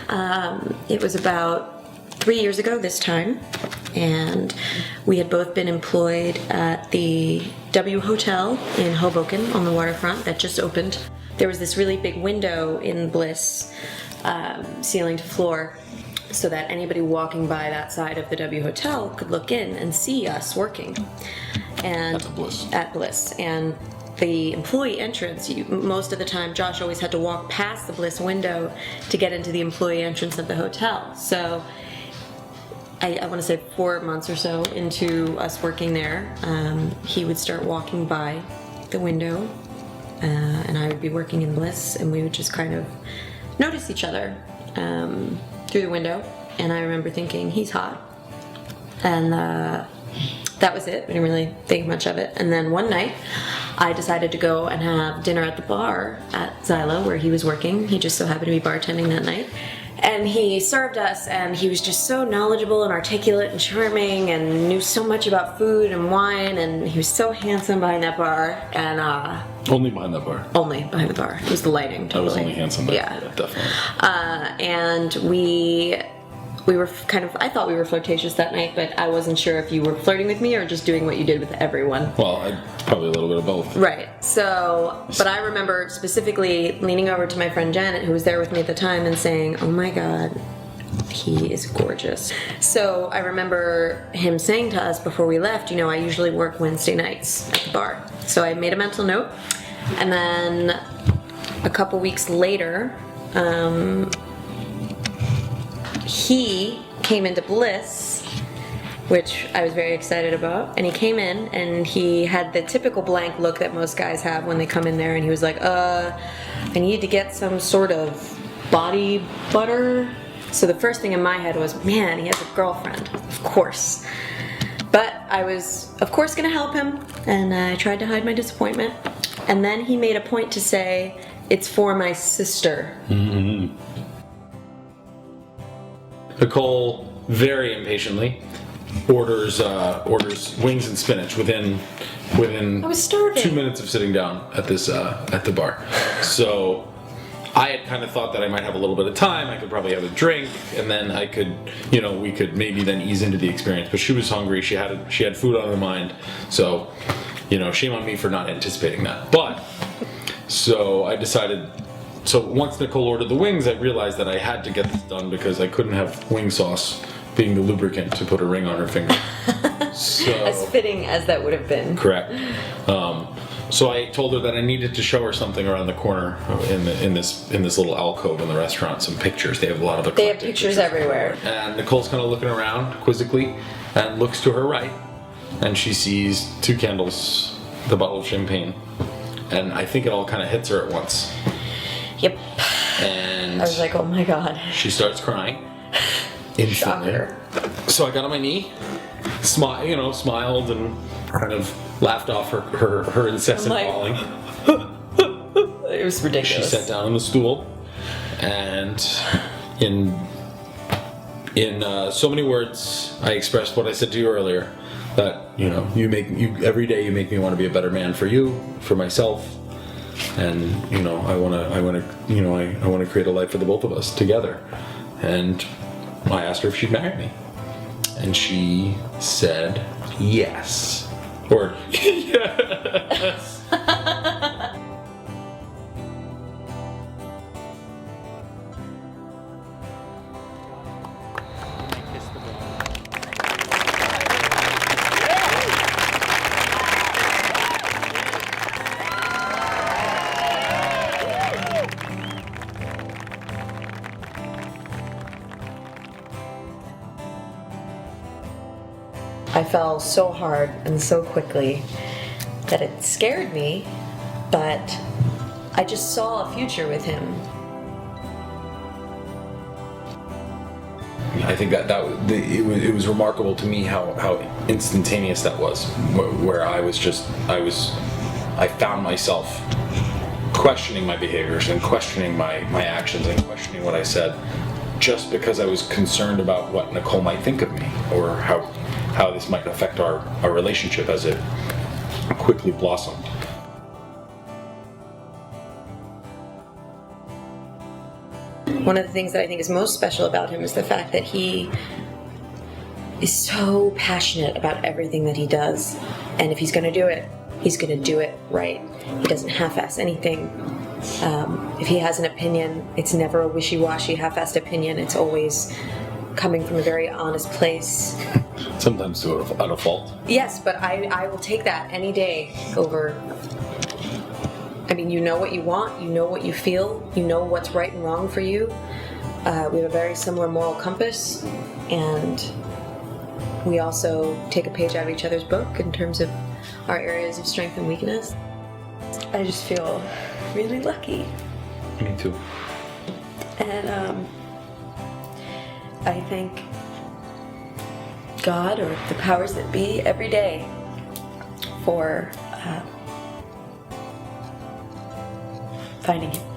It was about 3 years ago this time, and we had both been employed at the W Hotel in Hoboken on the waterfront that just opened. There was this really big window in Bliss, ceiling to floor, so that anybody walking by that side of the W Hotel could look in and see us working. And at Bliss. And the employee entrance, most of the time Josh always had to walk past the Bliss window to get into the employee entrance of the hotel. So I want to say 4 months or so into us working there, he would start walking by the window, and I would be working in Bliss, and we would just kind of notice each other through the window. And I remember thinking, he's hot. And that was it. We didn't really think much of it. And then one night, I decided to go and have dinner at the bar at Zyla, where he was working. He just so happened to be bartending that night. And he served us, and he was just so knowledgeable and articulate and charming and knew so much about food and wine, and he was so handsome behind that bar. And only behind that bar. Only behind the bar. It was the lighting, totally. I was only handsome, yeah, definitely. And we were kind of, I thought we were flirtatious that night, but I wasn't sure if you were flirting with me or just doing what you did with everyone. Well, probably a little bit of both. Right. So, but I remember specifically leaning over to my friend Janet, who was there with me at the time, and saying, "Oh my God, he is gorgeous." So I remember him saying to us before we left, I usually work Wednesday nights at the bar. So I made a mental note, and then a couple weeks later, he came into Bliss, which I was very excited about, and he came in and he had the typical blank look that most guys have when they come in there, and he was like, I need to get some sort of body butter. So the first thing in my head was, man, he has a girlfriend, of course. But I was, of course, gonna help him, and I tried to hide my disappointment. And then he made a point to say, "It's for my sister." Mm-hmm. Nicole very impatiently orders wings and spinach within I was starving. 2 minutes of sitting down at this at the bar. So I had kind of thought that I might have a little bit of time. I could probably have a drink, and then I could, we could maybe then ease into the experience. But she was hungry. She had food on her mind. So, shame on me for not anticipating that. But so I decided. So once Nicole ordered the wings, I realized that I had to get this done because I couldn't have wing sauce being the lubricant to put a ring on her finger. So, as fitting as that would have been. Correct. So I told her that I needed to show her something around the corner in this little alcove in the restaurant. Some pictures. They have a lot of They have pictures everywhere. And Nicole's kind of looking around quizzically and looks to her right, and she sees 2 candles, the bottle of champagne, and I think it all kind of hits her at once. Yep. And I was like, oh my God. She starts crying. Instantly. Shocker. So I got on my knee, smiled and kind of laughed off her incessant bawling. It was ridiculous. She sat down on the stool, and in so many words, I expressed what I said to you earlier, that every day you make me want to be a better man for you, for myself. And I want to create a life for the both of us together. And I asked her if she'd marry me, and she said yes, or yes. I fell so hard and so quickly that it scared me, but I just saw a future with him. I think it was remarkable to me how instantaneous that was, where I found myself questioning my behaviors and questioning my actions and questioning what I said, just because I was concerned about what Nicole might think of me, or how this might affect our relationship as it quickly blossomed. One of the things that I think is most special about him is the fact that he is so passionate about everything that he does. And if he's going to do it, he's going to do it right. He doesn't half-ass anything. If he has an opinion, it's never a wishy-washy, half-assed opinion. It's always coming from a very honest place. Sometimes out of fault. Yes, but I will take that any day over. I mean, you know what you want, you know what you feel, you know what's right and wrong for you. We have a very similar moral compass, and we also take a page out of each other's book in terms of our areas of strength and weakness. I just feel really lucky. Me too. And I thank God or the powers that be every day for finding him.